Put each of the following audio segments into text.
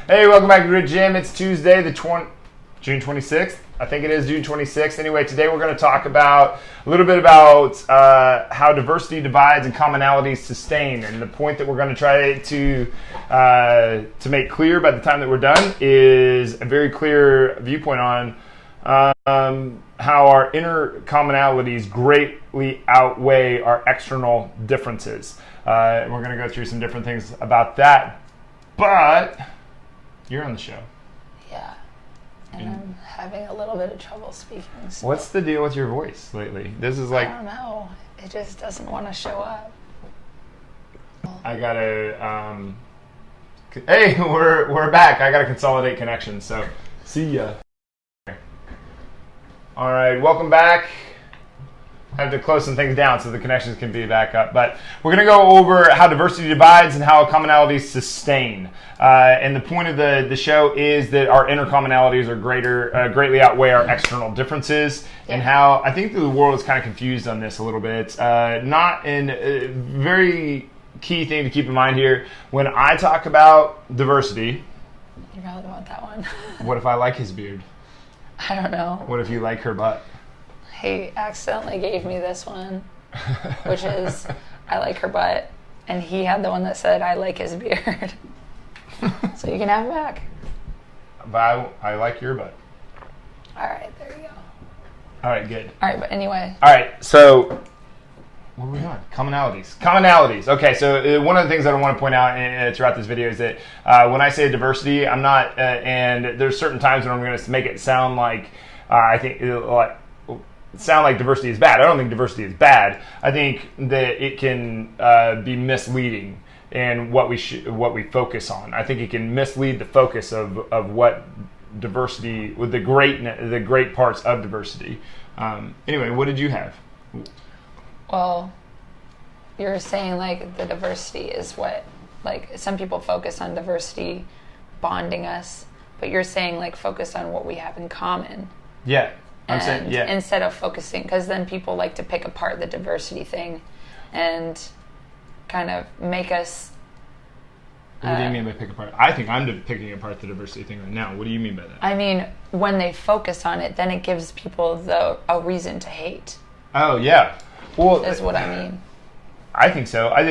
Hey, welcome back to Grid Gym. It's Tuesday, June 26th. I think it is June 26th. Anyway, today we're going to talk about a little bit about how diversity divides and commonalities sustain. And the point that we're going to try to make clear by the time that we're done is a very clear viewpoint on how our inner commonalities greatly outweigh our external differences. And we're going to go through some different things about that. But you're on the show. Yeah. And I'm having a little bit of trouble speaking. So what's the deal with your voice lately? This is like... I don't know. It just doesn't want to show up. I gotta... Hey, we're back. I gotta consolidate connections, so see ya. All right, welcome back. I have to close some things down so the connections can be back up. But we're going to go over how diversity divides and how commonalities sustain. And the point of the show is that our inner commonalities are greatly outweigh our external differences. Yeah. And how I think the world is kind of confused on this a little bit. Not in a very key thing to keep in mind here. When I talk about diversity... You probably want that one. What if I like his beard? I don't know. What if you like her butt? He accidentally gave me this one, which is, I like her butt. And he had the one that said, I like his beard. So you can have it back. But I like your butt. All right, there you go. All right, good. All right, but anyway. All right, so what are we on? Commonalities. Okay, so one of the things that I want to point out throughout this video is that when I say diversity, I'm not, and there's certain times when I'm going to make it sound like, sound like diversity is bad. I don't think diversity is bad. I think that it can be misleading in what we focus on. I think it can mislead the focus of what diversity, with the great parts of diversity. Anyway, what did you have? Well, you're saying like the diversity is what, like some people focus on diversity bonding us, but you're saying like focus on what we have in common. Yeah. I'm saying, yeah. Instead of focusing, because then people like to pick apart the diversity thing and kind of make us... What do you mean by pick apart? I think I'm picking apart the diversity thing right now. What do you mean by that? I mean, when they focus on it, then it gives people a reason to hate. Oh, yeah. Well, is what I mean. I think so. I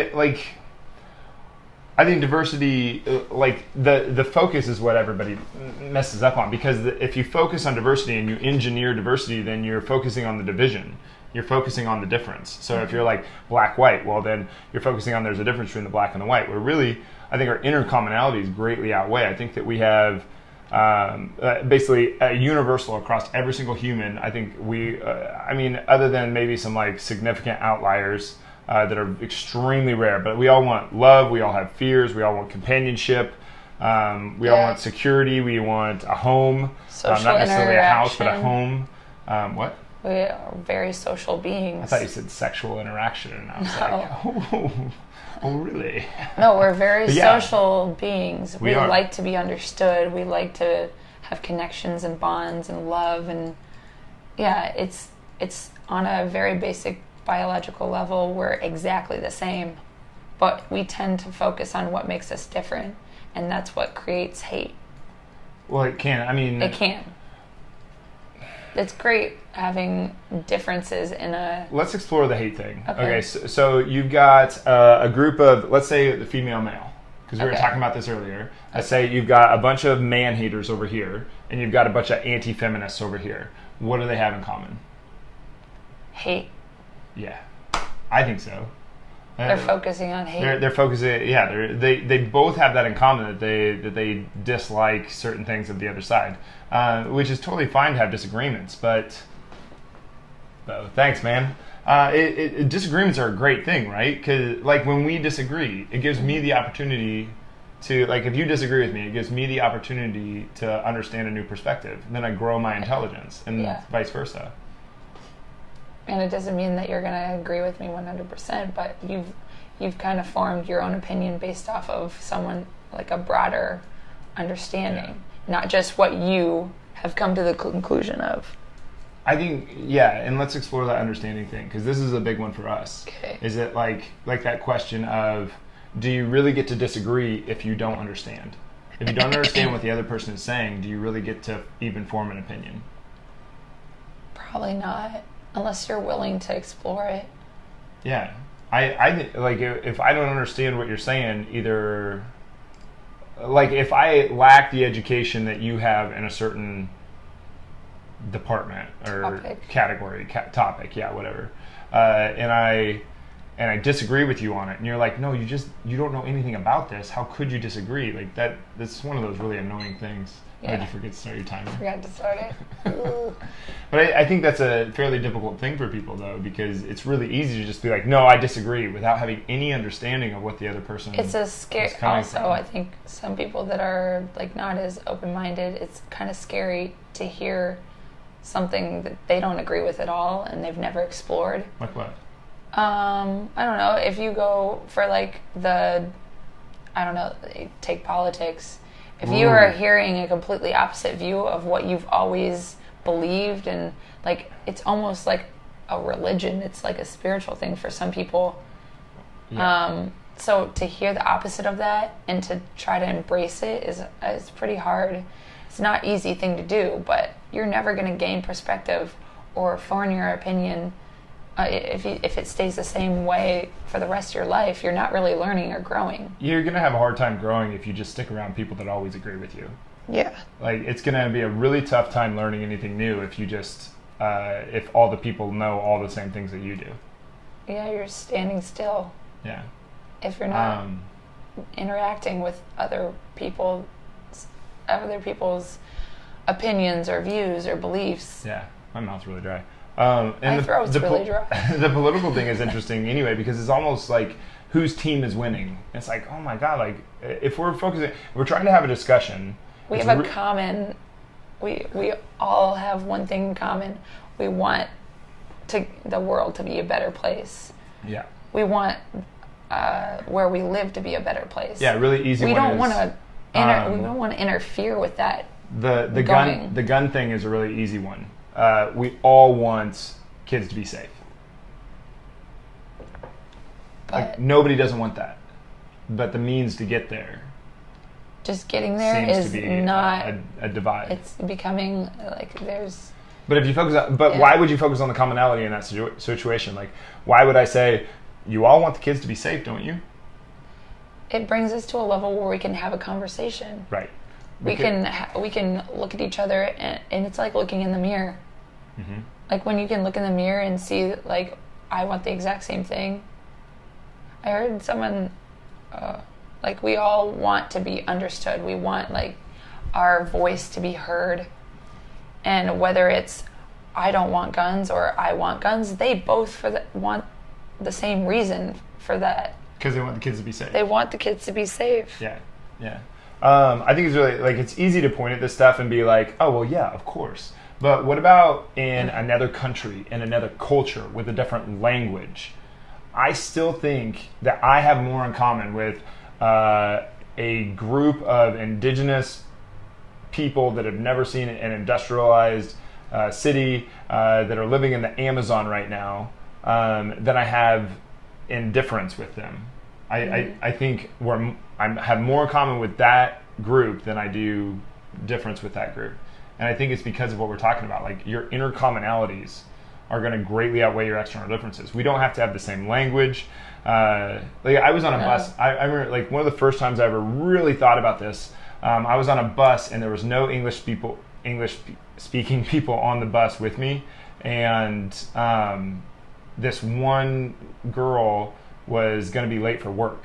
think diversity, like the focus is what everybody messes up on, because if you focus on diversity and you engineer diversity, then you're focusing on the division. You're focusing on the difference. So if you're like black-white, well then you're focusing on there's a difference between the black and the white. Where really, I think our inner commonalities greatly outweigh. I think that we have basically a universal across every single human. I think other than maybe some like significant outliers, that are extremely rare, but we all want love, we all have fears, we all want companionship, we all want security, we want a home, not necessarily a house, but a home. What? We are very social beings. I thought you said sexual interaction, and I was like, oh, really? No, we're very social beings. We are. Like to be understood. We like to have connections and bonds and love, and it's on a very basic biological level, we're exactly the same, but we tend to focus on what makes us different, and that's what creates hate. Well, it can. It can. It's great having differences in a... Let's explore the hate thing. Okay, so you've got a group of, let's say the female male, because we were talking about this earlier. Let's say you've got a bunch of man haters over here, and you've got a bunch of anti-feminists over here. What do they have in common? Hate. Yeah, I think so. They're focusing on hate. They're focusing. Yeah, they both have that in common, that they dislike certain things of the other side, which is totally fine to have disagreements. But thanks, man. Disagreements are a great thing, right? Because like when we disagree, it gives me the opportunity to, like, if you disagree with me, it gives me the opportunity to understand a new perspective. And then I grow my intelligence, and vice versa. And it doesn't mean that you're going to agree with me 100%, but you've kind of formed your own opinion based off of someone, like a broader understanding, not just what you have come to the conclusion of. I think, and let's explore that understanding thing, because this is a big one for us. Okay. Is it like that question of, do you really get to disagree if you don't understand? If you don't understand what the other person is saying, do you really get to even form an opinion? Probably not, unless you're willing to explore it. Yeah. I like, if I don't understand what you're saying, either, like, if I lack the education that you have in a certain department or Topic. category, topic, yeah, whatever, and I disagree with you on it, and you're like, no, you don't know anything about this. How could you disagree? Like, that's one of those really annoying things. Yeah. Did you forget to start your timer? Forgot to start it. Ooh. But I think that's a fairly difficult thing for people, though, because it's really easy to just be like, no, I disagree, without having any understanding of what the other person It's a scary. is coming Also, from. I think some people that are like not as open-minded, it's kind of scary to hear something that they don't agree with at all and they've never explored. Like what? I don't know. If you go for like take politics. If you are hearing a completely opposite view of what you've always believed, and like it's almost like a religion, it's like a spiritual thing for some people. Yeah. So to hear the opposite of that and to try to embrace it is pretty hard. It's not an easy thing to do, but you're never going to gain perspective or form your opinion if it stays the same way for the rest of your life. You're not really learning or growing. You're going to have a hard time growing if you just stick around people that always agree with you. Yeah. Like, it's going to be a really tough time learning anything new if you just, if all the people know all the same things that you do. Yeah, you're standing still. Yeah. If you're not interacting with other people's opinions or views or beliefs. Yeah, my mouth's really dry. And my throat's really dry. The political thing is interesting anyway, because it's almost like whose team is winning. It's like, oh my God, like if we're trying to have a discussion. We have a common, we all have one thing in common. We want the world to be a better place. Yeah. We want where we live to be a better place. Yeah, really easy. We don't want to. We don't want to interfere with that. The gun thing is a really easy one. We all want kids to be safe. But like, nobody doesn't want that. But the means to get there just getting there seems is to be not a divide. It's becoming like there's. But if you focus on, why would you focus on the commonality in that situation? Like, why would I say, you all want the kids to be safe, don't you? It brings us to a level where we can have a conversation. Right. We can look at each other, and it's like looking in the mirror. Mm-hmm. Like when you can look in the mirror and see, like, I want the exact same thing. I heard someone, like, we all want to be understood. We want, like, our voice to be heard. And whether it's I don't want guns or I want guns, they both want the same reason for that. Because they want the kids to be safe. They want the kids to be safe. Yeah, yeah. I think it's really, like, it's easy to point at this stuff and be like, oh, well, yeah, of course. But what about in another country, in another culture, with a different language? I still think that I have more in common with a group of indigenous people that have never seen an industrialized city, that are living in the Amazon right now, than I have indifference with them. I think I have more in common with that group than I do difference with that group. And I think it's because of what we're talking about. Like, your inner commonalities are going to greatly outweigh your external differences. We don't have to have the same language. Like, I was on a bus. I remember, like, one of the first times I ever really thought about this, I was on a bus and there was no English speaking people on the bus with me. And this one girl was going to be late for work.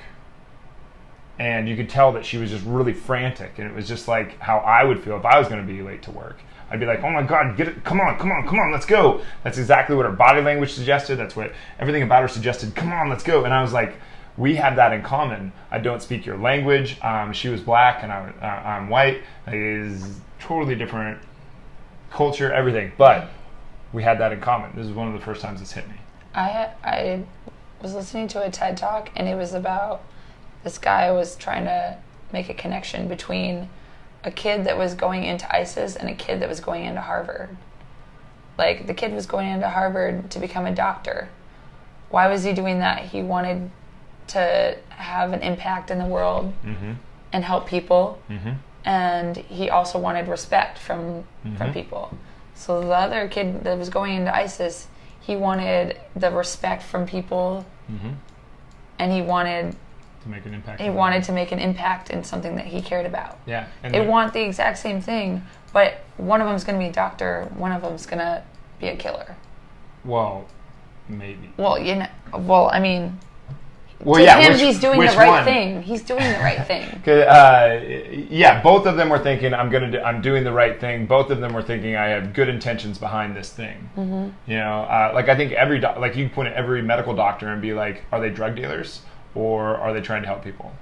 And you could tell that she was just really frantic. And it was just like how I would feel if I was going to be late to work. I'd be like, oh my God, get it, come on, let's go. That's exactly what her body language suggested. That's what everything about her suggested. Come on, let's go. And I was like, we have that in common. I don't speak your language. She was black and I'm white. It is totally different culture, everything. But we had that in common. This is one of the first times it's hit me. I was listening to a TED Talk, and it was about this guy was trying to make a connection between a kid that was going into ISIS and a kid that was going into Harvard. Like, the kid was going into Harvard to become a doctor. Why was he doing that? He wanted to have an impact in the world and help people. and he also wanted respect from people. So the other kid that was going into ISIS, he wanted the respect from people, and he wanted to make an impact. He wanted to make an impact in something that he cared about. Yeah, and they want the exact same thing, but one of them's going to be a doctor, one of them's going to be a killer. Well, maybe. Well, I mean, he's doing the right thing. He's doing the right thing. Yeah, both of them were thinking, I'm doing the right thing. Both of them were thinking, I have good intentions behind this thing. You know, like I think like you can point at every medical doctor and be like, are they drug dealers or are they trying to help people?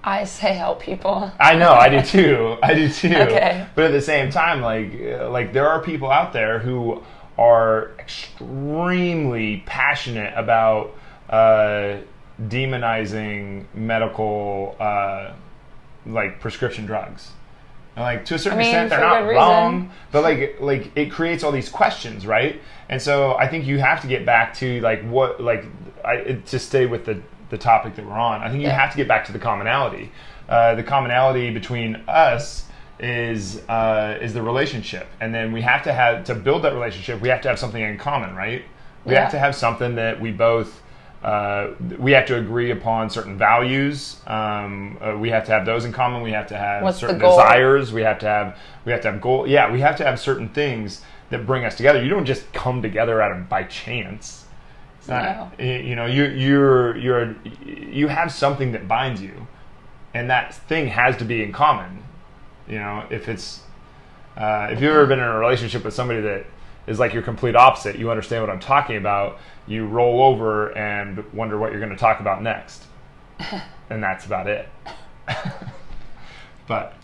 I say help people. I know, I do too. Okay. But at the same time, like there are people out there who are extremely passionate about demonizing medical like prescription drugs. And like to a certain extent they're not wrong, but like it creates all these questions, right? And so I think you have to get back to to stay with the topic that we're on. I think you have to get back to the commonality. The commonality between us is the relationship, and then we have to build that relationship. We have to have something in common, right? We have to have something that we both. We have to agree upon certain values. We have to have those in common. We have to have certain desires. We have to have goals. Yeah, we have to have certain things that bring us together. You don't just come together by chance. It's not, you know, you have something that binds you, and that thing has to be in common. You know, if you've ever been in a relationship with somebody that is like your complete opposite, you understand what I'm talking about. You roll over and wonder what you're going to talk about next. And that's about it. But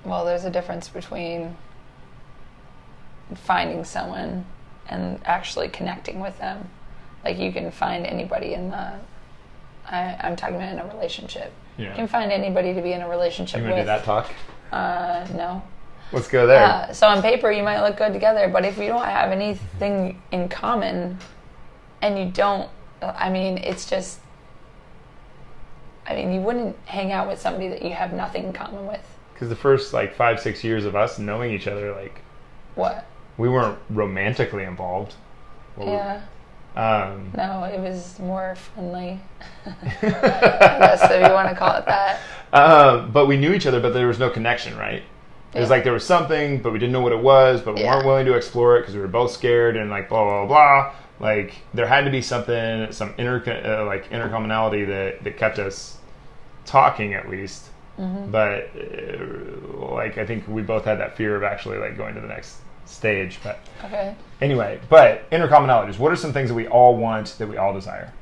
well, there's a difference between finding someone and actually connecting with them. Like you can find anybody I'm talking about in a relationship. Yeah. You can find anybody to be in a relationship with. You want to do that talk? No. Let's go there. So on paper, you might look good together, but if you don't have anything in common, and you don't, it's just, you wouldn't hang out with somebody that you have nothing in common with. Because the first 5-6 years of us knowing each other, what? We weren't romantically involved. Yeah. No, it was more friendly. I guess if you want to call it that. But we knew each other, but there was no connection, right? It was like there was something, but we didn't know what it was, but we weren't willing to explore it because we were both scared and blah, blah, blah. Like there had to be something, some inner commonality that kept us talking at least. But I think we both had that fear of actually going to the next stage. But anyway, but inner commonalities. What are some things that we all want, that we all desire,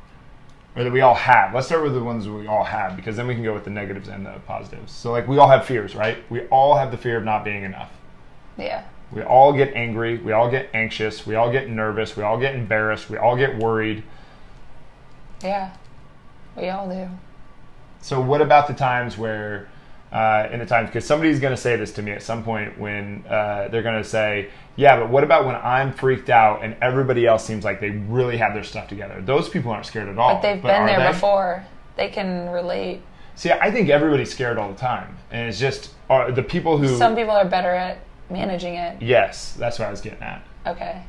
or that we all have? Let's start with the ones that we all have, because then we can go with the negatives and the positives. So we all have fears, right? We all have the fear of not being enough. Yeah. We all get angry. We all get anxious. We all get nervous. We all get embarrassed. We all get worried. Yeah, we all do. So what about the times where, because somebody's going to say this to me at some point when they're going to say, yeah, but what about when I'm freaked out and everybody else seems like they really have their stuff together? Those people aren't scared at all. But they've been there before. They can relate. See, I think everybody's scared all the time. And it's just the people who... Some people are better at managing it. Yes, that's what I was getting at. Okay.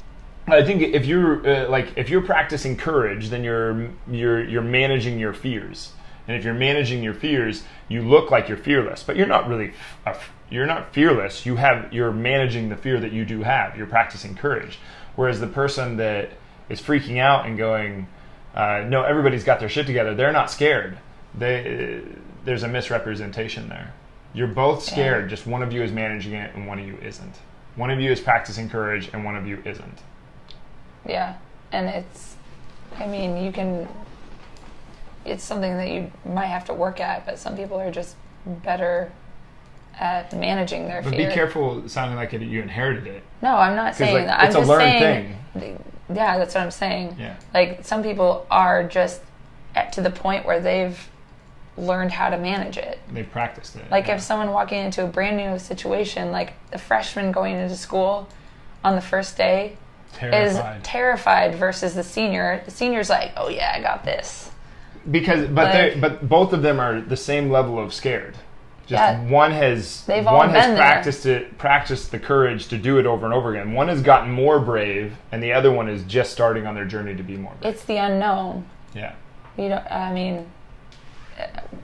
I think if you're practicing courage, then you're managing your fears. And if you're managing your fears, you look like you're fearless, but you're not really. You're not fearless. You're managing the fear that you do have. You're practicing courage. Whereas the person that is freaking out and going, no, everybody's got their shit together, they're not scared. There's a misrepresentation there. You're both scared. Yeah. Just one of you is managing it and one of you isn't. One of you is practicing courage and one of you isn't. Yeah, and it's something that you might have to work at, but some people are just better at managing their fear. But be careful sounding like you inherited it. No, I'm not saying that. It's a learned thing. Yeah, that's what I'm saying. Yeah. Some people are just to the point where they've learned how to manage it. They've practiced it. If someone walking into a brand new situation, like the freshman going into school on the first day is terrified versus the senior. The senior's like, oh yeah, I got this. But both of them are the same level of scared. Just one has practiced the courage to do it over and over again. One has gotten more brave, and the other one is just starting on their journey to be more brave. It's the unknown. Yeah.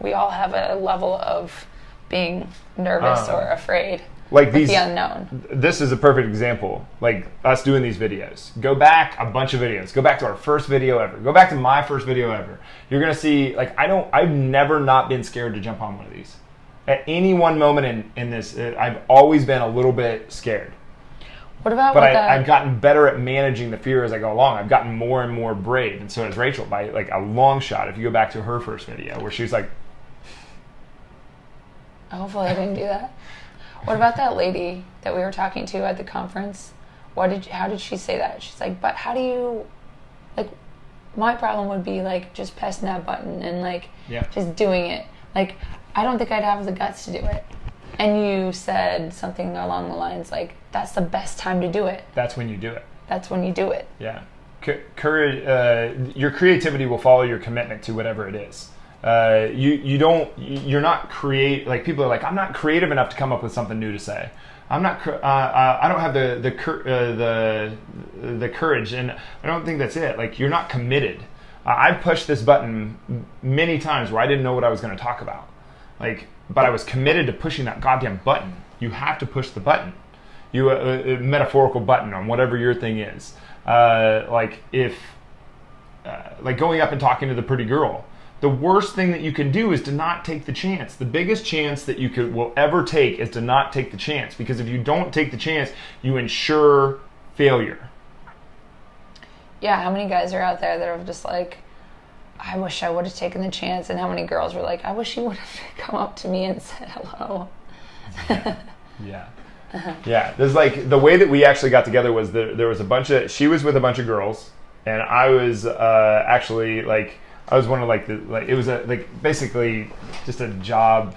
We all have a level of being nervous or afraid. Like the unknown. This is a perfect example. Like us doing these videos. Go back a bunch of videos. Go back to our first video ever. Go back to my first video ever. You're gonna see. Like I've never not been scared to jump on one of these. At any one moment in this, I've always been a little bit scared. What about? But I've gotten better at managing the fear as I go along. I've gotten more and more brave, and so has Rachel by like a long shot. If you go back to her first video, where she's like, hopefully I didn't do that. What about that lady that we were talking to at the conference? How did she say that? She's like, but how do you, like, my problem would be like just pressing that button and like just doing it. Like, I don't think I'd have the guts to do it. And you said something along the lines like, that's the best time to do it. That's when you do it. That's when you do it. Yeah. Courage, your creativity will follow your commitment to whatever it is. You're not like people are like, I'm not creative enough to come up with something new to say. I don't have the courage, and I don't think that's it. Like, you're not committed. I've pushed this button many times where I didn't know what I was going to talk about. Like, but I was committed to pushing that goddamn button. You have to push the button. A metaphorical button on whatever your thing is. Like going up and talking to the pretty girl. The worst thing that you can do is to not take the chance. The biggest chance that you will ever take is to not take the chance. Because if you don't take the chance, you ensure failure. Yeah, how many guys are out there that are just like, I wish I would have taken the chance, and how many girls were like, I wish you would have come up to me and said hello. Yeah. Yeah. There's like, the way that we actually got together was there was she was with a bunch of girls, and I was actually like, I was one of it was basically just a job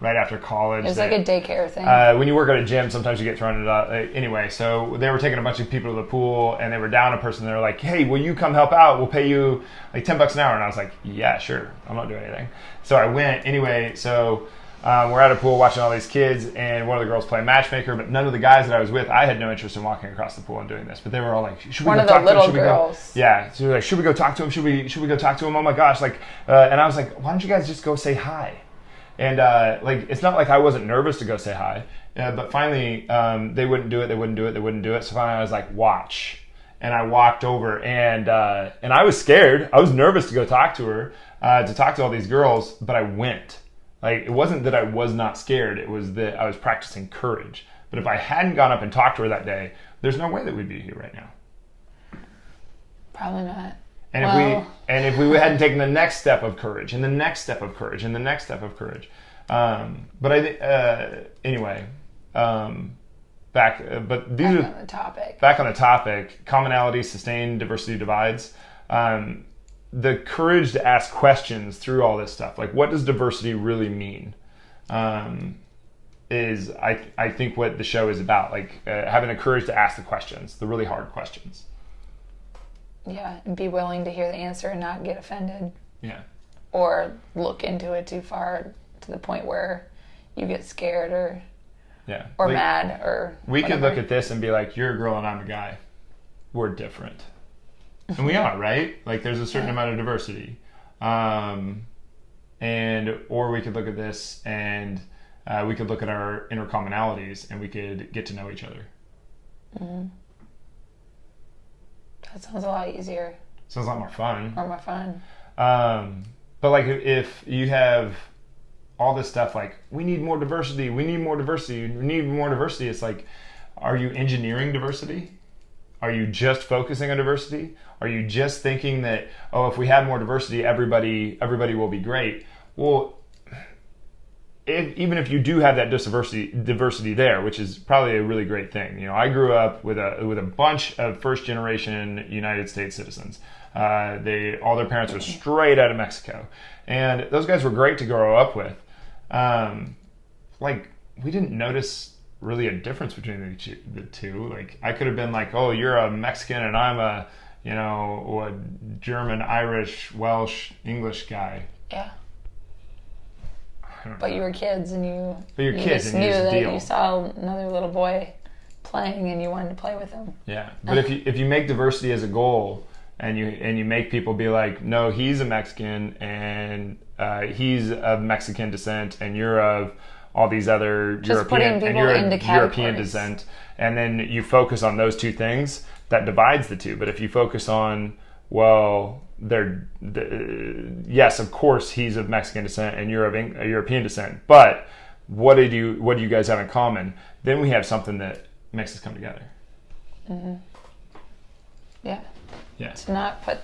right after college. It was like a daycare thing. When you work at a gym, sometimes you get thrown it up. Anyway, so they were taking a bunch of people to the pool, and they were down a person. They were like, hey, will you come help out? We'll pay you like $10 an hour. And I was like, yeah, sure. I'm not doing anything. So I went. Anyway, so we're at a pool watching all these kids, and one of the girls playing matchmaker, but none of the guys that I was with, I had no interest in walking across the pool and doing this. But they were all like, should we go talk to him? One of the little girls. Yeah. So they're like, should we go talk to him? Should we go talk to him? Oh my gosh. Like, and I was like, why don't you guys just go say hi? And it's not like I wasn't nervous to go say hi, but finally they wouldn't do it. So finally I was like, watch. And I walked over, and I was scared. I was nervous to go talk to her, to talk to all these girls, but I went. Like, it wasn't that I was not scared, it was that I was practicing courage. But if I hadn't gone up and talked to her that day, there's no way that we'd be here right now. Probably not. And if we hadn't taken the next step of courage, and the next step of courage, and the next step of courage. But I think anyway, back on the topic, commonalities, sustained diversity divides. The courage to ask questions through all this stuff, like, what does diversity really mean? Is I think what the show is about, like having the courage to ask the questions, the really hard questions. Yeah, and be willing to hear the answer and not get offended. Yeah. Or look into it too far to the point where you get scared or mad or we whatever. could look at this and be like, you're a girl and I'm a guy. We're different. And we are, right? Like, there's a certain amount of diversity. Or we could look at this and we could look at our inner commonalities and we could get to know each other. Mm-hmm. That sounds a lot easier. Sounds a lot more fun. Or more fun. But like, if you have all this stuff like, we need more diversity, it's like, are you engineering diversity? Are you just focusing on diversity? Are you just thinking that, if we have more diversity, everybody will be great? Well, even if you do have that diversity there, which is probably a really great thing. You know, I grew up with a bunch of first generation United States citizens. All their parents were straight out of Mexico, and those guys were great to grow up with. Like, we didn't notice really a difference between the two. Like, I could have been like, oh, you're a Mexican and I'm a German, Irish, Welsh, English guy. Yeah. But you were kids, and you kids just and you knew just that deal. you saw another little boy playing, and you wanted to play with him. Yeah, but if you make diversity as a goal, and you make people be like, no, he's a Mexican, and he's of Mexican descent, and you're of all these other Just European, putting and people you're into of European categories. descent, and then you focus on those two things, that divides the two. But if you focus on, well, yes, of course he's of Mexican descent and you're of European descent, but what do you guys have in common? Then we have something that makes us come together. Mm-hmm. Yeah. Yeah. To not put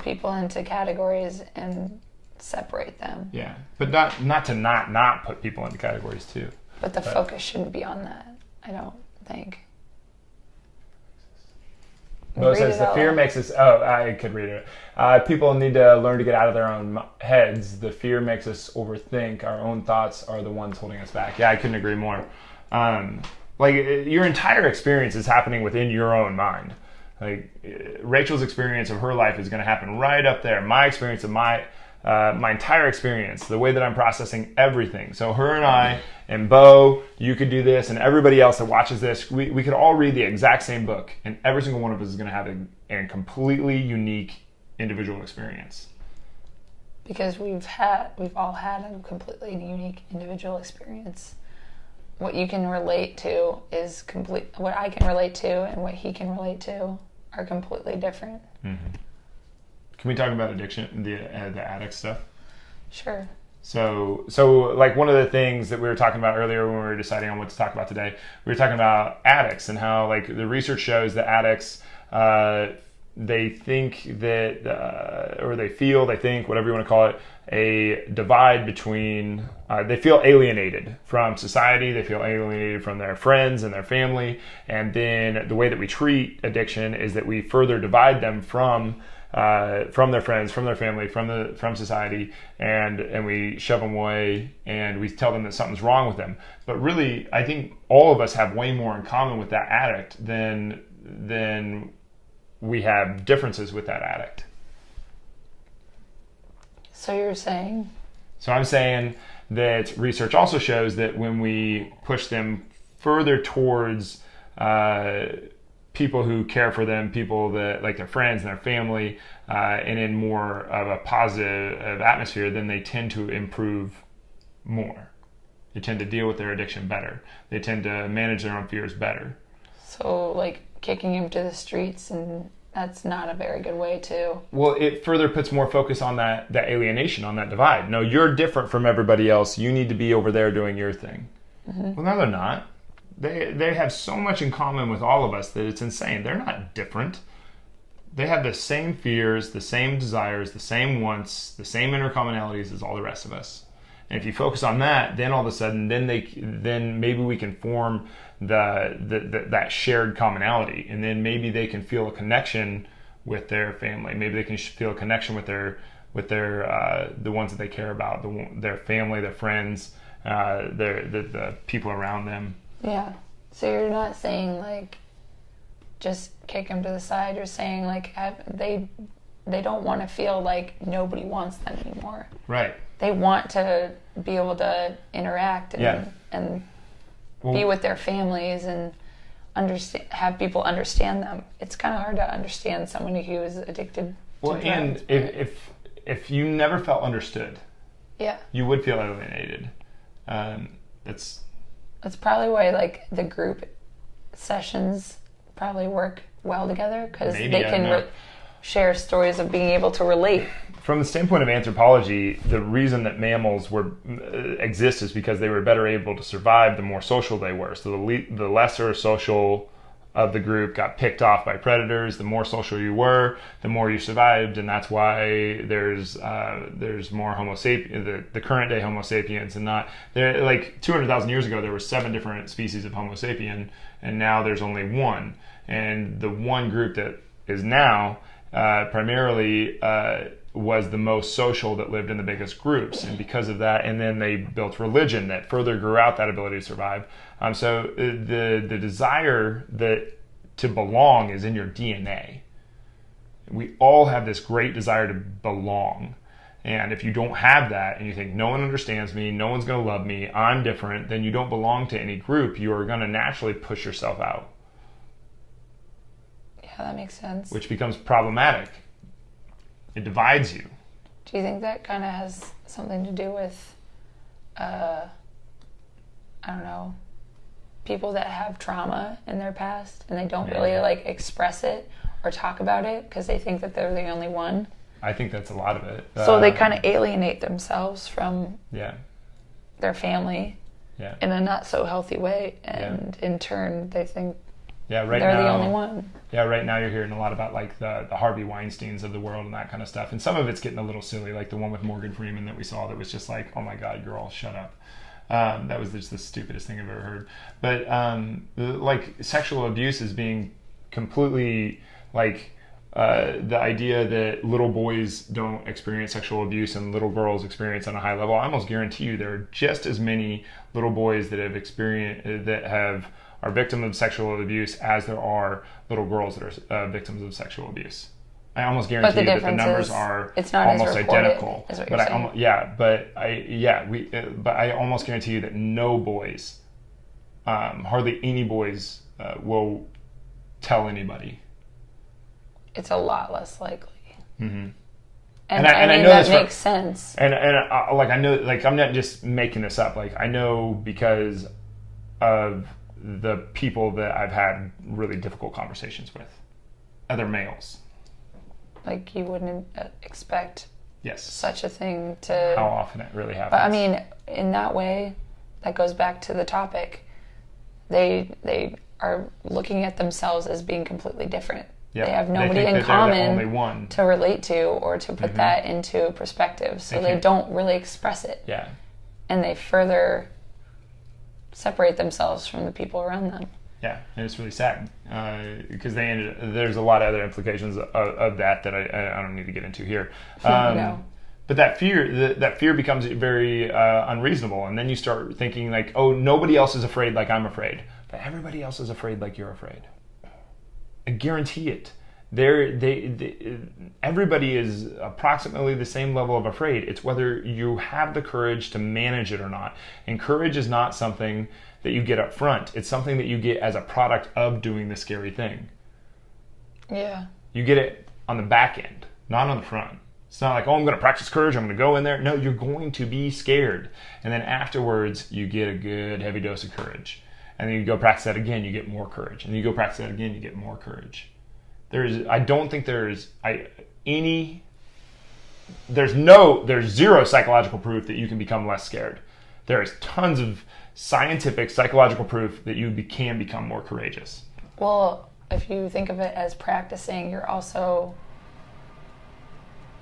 people into categories and separate them. Yeah, but not to not put people into categories too. But the focus shouldn't be on that, I don't think. Bo says the fear makes us. Oh, I could read it. People need to learn to get out of their own heads. The fear makes us overthink. Our own thoughts are the ones holding us back. Yeah, I couldn't agree more. Like your entire experience is happening within your own mind. Like Rachel's experience of her life is going to happen right up there. My experience of my entire experience, the way that I'm processing everything. So her and I and Bo, you could do this, and everybody else that watches this, we could all read the exact same book, and every single one of us is going to have a completely unique individual experience. Because we've all had a completely unique individual experience. What you can relate to is what I can relate to and what he can relate to are completely different. Mm-hmm. Can we talk about addiction, the addict stuff? Sure. So like one of the things that we were talking about earlier when we were deciding on what to talk about today, we were talking about addicts and how like the research shows that addicts, they think that, or they think, whatever you want to call it, a divide between, they feel alienated from society, they feel alienated from their friends and their family, and then the way that we treat addiction is that we further divide them from their friends, from their family, from society, and we shove them away, and we tell them that something's wrong with them. But really, I think all of us have way more in common with that addict than we have differences with that addict. So you're saying? So I'm saying that research also shows that when we push them further towards people who care for them, people that like their friends and their family, and in more of a positive atmosphere, then they tend to improve more. They tend to deal with their addiction better. They tend to manage their own fears better. So like kicking him to the streets, and that's not a very good way to... Well, it further puts more focus on that alienation, on that divide. No, you're different from everybody else. You need to be over there doing your thing. Mm-hmm. Well, no, they're not. They have so much in common with all of us that it's insane. They're not different. They have the same fears, the same desires, the same wants, the same inner commonalities as all the rest of us. And if you focus on that, then all of a sudden, then maybe we can form that shared commonality, and then maybe they can feel a connection with their family. Maybe they can feel a connection with their the ones that they care about, their family, their friends, the people around them. Yeah. So you're not saying like just kick them to the side. You're saying like they don't want to feel like nobody wants them anymore. Right. They want to be able to interact and be with their families and have people understand them. It's kind of hard to understand somebody who is addicted to drugs. And if you never felt understood, you would feel alienated. That's probably why like the group sessions probably work well together, because they can share stories of being able to relate. From the standpoint of anthropology, the reason that mammals exist is because they were better able to survive the more social they were. So the lesser social of the group got picked off by predators. The more social you were, the more you survived, and that's why there's more Homo sapiens, the current day Homo sapiens, and not there. Like 200,000 years ago, there were 7 different species of Homo sapien, and now there's only one. And the one group that is now primarily was the most social, that lived in the biggest groups, and because of that, and then they built religion that further grew out that ability to survive. So the desire to belong is in your DNA. We all have this great desire to belong, And if you don't have that and you think no one understands me, no one's going to love me, I'm different, then you don't belong to any group. You are going to naturally push yourself out. Yeah, that makes sense. Which becomes problematic. It divides you. Do you think that kind of has something to do with, I don't know, people that have trauma in their past and they don't really like express it or talk about it because they think that they're the only one? I think that's a lot of it. So they kind of alienate themselves from their family in a not so healthy way, and in turn they think they're the only one. Yeah, right now you're hearing a lot about like the Harvey Weinsteins of the world and that kind of stuff, and some of it's getting a little silly, like the one with Morgan Freeman that we saw that was just like, oh my God, you're all shut up. That was just the stupidest thing I've ever heard. But like sexual abuse is being completely like the idea that little boys don't experience sexual abuse and little girls experience on a high level. I almost guarantee you there are just as many little boys that have experienced are victims of sexual abuse as there are little girls that are victims of sexual abuse. I almost guarantee you that the numbers are almost identical. But I almost guarantee you that no boys, hardly any boys, will tell anybody. It's a lot less likely. Mm-hmm. And I know that makes sense. And like I know, like I'm not just making this up. Like I know because of the people that I've had really difficult conversations with, other males. Like you wouldn't expect yes such a thing to. How often it really happens. But I mean, in that way, that goes back to the topic. They are looking at themselves as being completely different. Yep. They have nobody in common to relate to or to put that into perspective. So they don't really express it. Yeah. And they further separate themselves from the people around them. Yeah, and it's really sad because there's a lot of other implications of that I don't need to get into here. No. But that fear becomes very unreasonable, and then you start thinking like, oh, nobody else is afraid like I'm afraid, but everybody else is afraid like you're afraid. I guarantee it. Everybody is approximately the same level of afraid. It's whether you have the courage to manage it or not. And courage is not something that you get up front. It's something that you get as a product of doing the scary thing. Yeah. You get it on the back end, not on the front. It's not like, oh, I'm going to practice courage, I'm going to go in there. No, you're going to be scared. And then afterwards, you get a good heavy dose of courage. And then you go practice that again, you get more courage. And you go practice that again, you get more courage. I don't think there's zero psychological proof that you can become less scared. There is tons of scientific psychological proof that you can become more courageous. Well, if you think of it as practicing,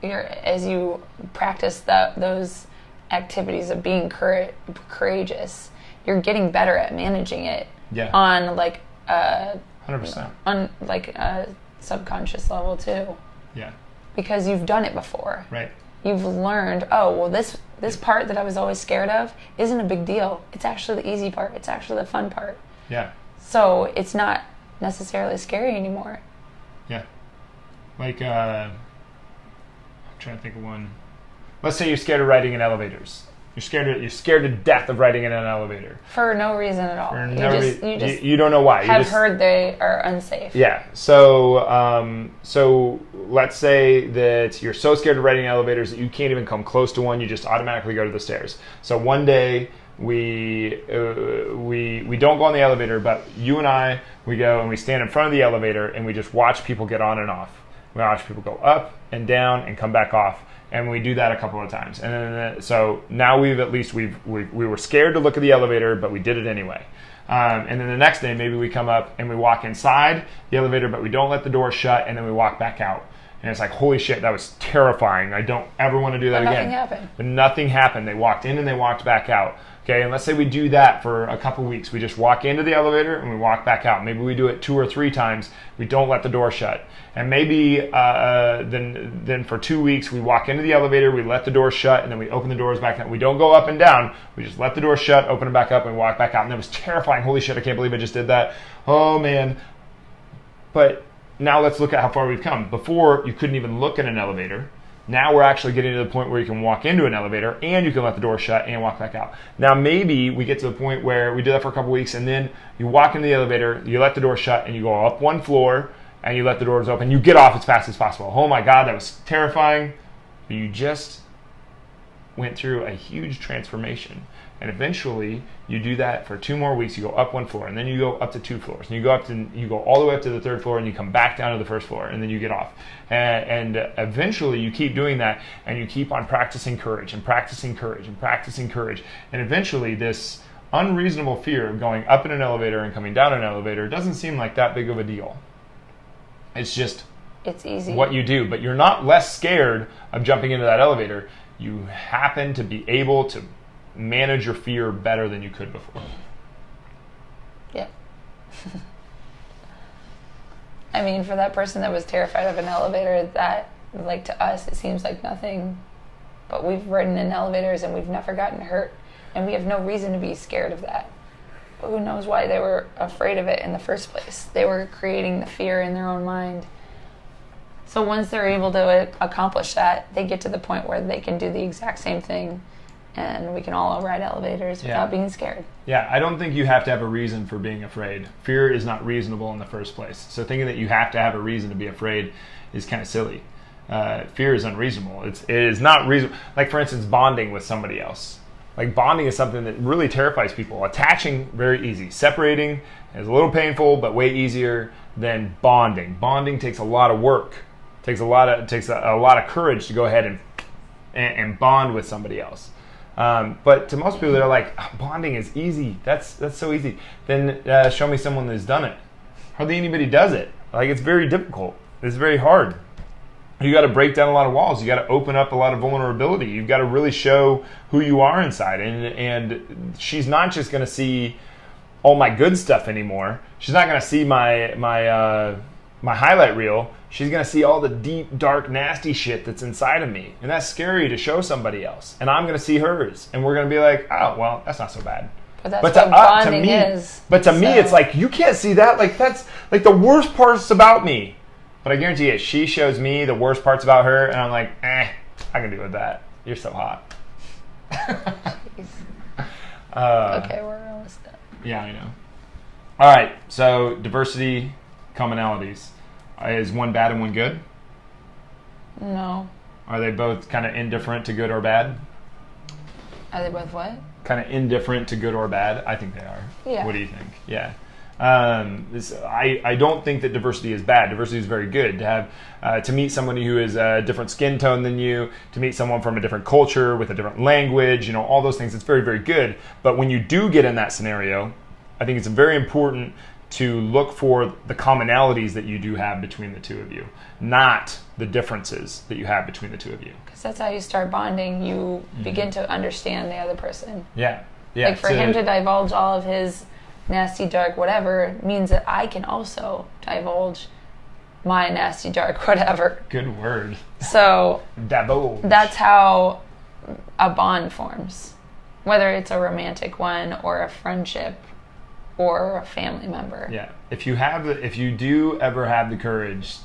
as you practice those activities of being courageous, you're getting better at managing it on like 100%. On like a subconscious level too. Yeah. Because you've done it before. Right. You've learned, oh, well, this part that I was always scared of isn't a big deal. It's actually the easy part. It's actually the fun part. Yeah. So it's not necessarily scary anymore. Yeah. Like, I'm trying to think of one. Let's say you're scared of riding in elevators. You're scared to death of riding in an elevator. For no reason at all. You don't know why. Have heard they are unsafe. Yeah. So let's say that you're so scared of riding in elevators that you can't even come close to one. You just automatically go to the stairs. So one day we don't go on the elevator, but you and I, we go and we stand in front of the elevator and we just watch people get on and off. We watch people go up and down and come back off. And we do that a couple of times, and then so now we were scared to look at the elevator, but we did it anyway. And then the next day, maybe we come up and we walk inside the elevator, but we don't let the door shut, and then we walk back out. And it's like, holy shit, that was terrifying. I don't ever want to do that again. Nothing happened. But nothing happened. They walked in and they walked back out. Okay, and let's say we do that for a couple weeks. We just walk into the elevator and we walk back out. Maybe we do it 2 or 3 times. We don't let the door shut. And maybe then for 2 weeks we walk into the elevator, we let the door shut, and then we open the doors back up. We don't go up and down. We just let the door shut, open it back up, and walk back out. And it was terrifying. Holy shit, I can't believe I just did that. Oh, man. But now let's look at how far we've come. Before, you couldn't even look at an elevator Now we're actually getting to the point where you can walk into an elevator and you can let the door shut and walk back out. Now maybe we get to the point where we do that for a couple weeks, and then you walk into the elevator, you let the door shut, and you go up one floor and you let the doors open. You get off as fast as possible. Oh my God, that was terrifying. But you just went through a huge transformation. And eventually you do that for 2 more weeks. You go up 1 floor, and then you go up to 2 floors, and you go all the way up to the 3rd floor, and you come back down to the 1st floor, and then you get off. And eventually you keep doing that, and you keep on practicing courage and practicing courage and practicing courage. And eventually this unreasonable fear of going up in an elevator and coming down an elevator doesn't seem like that big of a deal. It's easy. What you do, but you're not less scared of jumping into that elevator. You happen to be able to manage your fear better than you could before. Yeah. I mean, for that person that was terrified of an elevator, that, like, to us, it seems like nothing. But we've ridden in elevators and we've never gotten hurt. And we have no reason to be scared of that. But who knows why they were afraid of it in the first place. They were creating the fear in their own mind. So once they're able to accomplish that, they get to the point where they can do the exact same thing, and we can all ride elevators without being scared. Yeah, I don't think you have to have a reason for being afraid. Fear is not reasonable in the first place. So thinking that you have to have a reason to be afraid is kind of silly. Fear is unreasonable. It is not reasonable. Like, for instance, bonding with somebody else. Like, bonding is something that really terrifies people. Attaching, very easy. Separating is a little painful, but way easier than bonding. Bonding takes a lot of work. Takes a lot of courage to go ahead and bond with somebody else. But to most people, they're like, bonding is easy. That's so easy. Then show me someone that's done it. Hardly anybody does it. Like, it's very difficult. It's very hard. You got to break down a lot of walls. You got to open up a lot of vulnerability. You've got to really show who you are inside. And she's not just going to see all my good stuff anymore. She's not going to see my highlight reel. She's going to see all the deep, dark, nasty shit that's inside of me. And that's scary to show somebody else. And I'm going to see hers. And we're going to be like, oh, well, that's not so bad. But that's what bonding is. But to me, it's like, you can't see that. Like, that's like the worst parts about me. But I guarantee you, she shows me the worst parts about her. And I'm like, I can deal with that. You're so hot. Okay, we're almost done. Yeah, I know. All right. So diversity, commonalities. Is one bad and one good? No. Are they both kind of indifferent to good or bad? Are they both what? Kind of indifferent to good or bad? I think they are. Yeah. What do you think? Yeah. I don't think that diversity is bad. Diversity is very good. To have to meet somebody who is a different skin tone than you, to meet someone from a different culture with a different language, all those things. It's very, very good. But when you do get in that scenario, I think it's very important to look for the commonalities that you do have between the two of you, not the differences that you have between the two of you. Because that's how you start bonding. You begin to understand the other person. Yeah. Like, for him to divulge all of his nasty, dark, whatever, means that I can also divulge my nasty, dark, whatever. Good word. So divulge. That's how a bond forms, whether it's a romantic one or a friendship or a family member. Yeah. If you do ever have the courage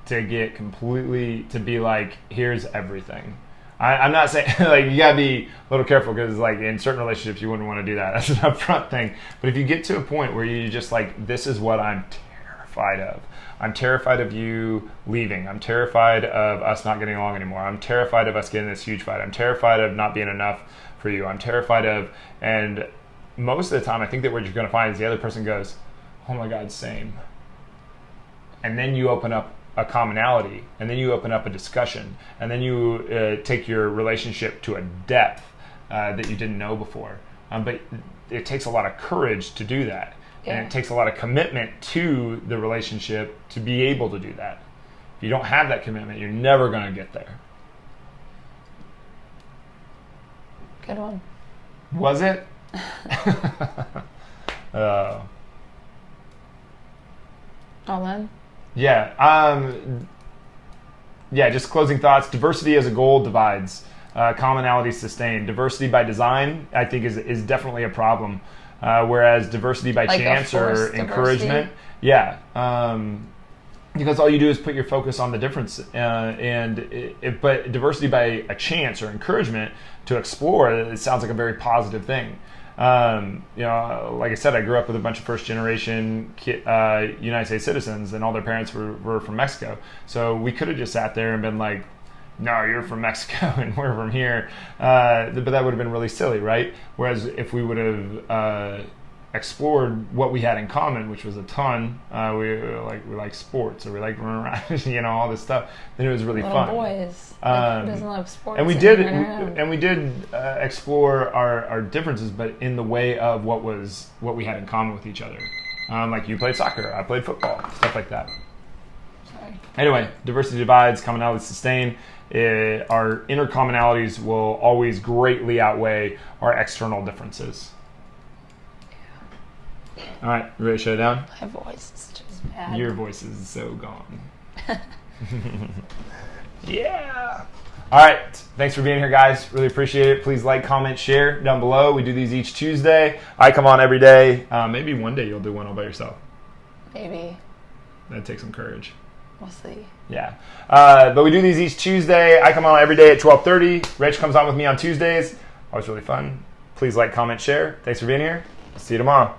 to get completely, to be like, here's everything. I'm not saying, like, you gotta be a little careful, because, like, in certain relationships you wouldn't want to do that. That's an upfront thing. But if you get to a point where you just like, this is what I'm terrified of. I'm terrified of you leaving. I'm terrified of us not getting along anymore. I'm terrified of us getting this huge fight. I'm terrified of not being enough for you. I'm terrified of, and most of the time, I think that what you're going to find is the other person goes, oh my God, same. And then you open up a commonality, and then you open up a discussion, and then you take your relationship to a depth that you didn't know before. But it takes a lot of courage to do that. Yeah. And it takes a lot of commitment to the relationship to be able to do that. If you don't have that commitment, you're never going to get there. Good one. Was it? All in? Yeah. Just closing thoughts. Diversity as a goal divides. Commonality sustained. Diversity by design, I think, is definitely a problem. Whereas diversity by chance or encouragement, Because all you do is put your focus on the difference, but diversity by a chance or encouragement to explore, it sounds like a very positive thing. Like I said, I grew up with a bunch of first-generation United States citizens, and all their parents were from Mexico. So we could have just sat there and been like, no, you're from Mexico and we're from here. But that would have been really silly, right? Whereas if we would have explored what we had in common, which was a ton, we like sports, or we like running around, all this stuff, then it was really Little fun. boys. Who doesn't love sports? And we did explore our differences, but in the way of what we had in common with each other. Like you played soccer, I played football, stuff like that. Sorry. Anyway, diversity divides, commonalities sustain. Our inner commonalities will always greatly outweigh our external differences. Yeah. All right, you ready to shut it down? My voice is just bad. Your voice is so gone. Yeah. All right. Thanks for being here, guys. Really appreciate it. Please like, comment, share down below. We do these each Tuesday. I come on every day. Maybe one day you'll do one all by yourself. Maybe. That'd take some courage. We'll see. Yeah. But we do these each Tuesday. I come on every day at 12:30. Rich comes on with me on Tuesdays. Always really fun. Please like, comment, share. Thanks for being here. See you tomorrow.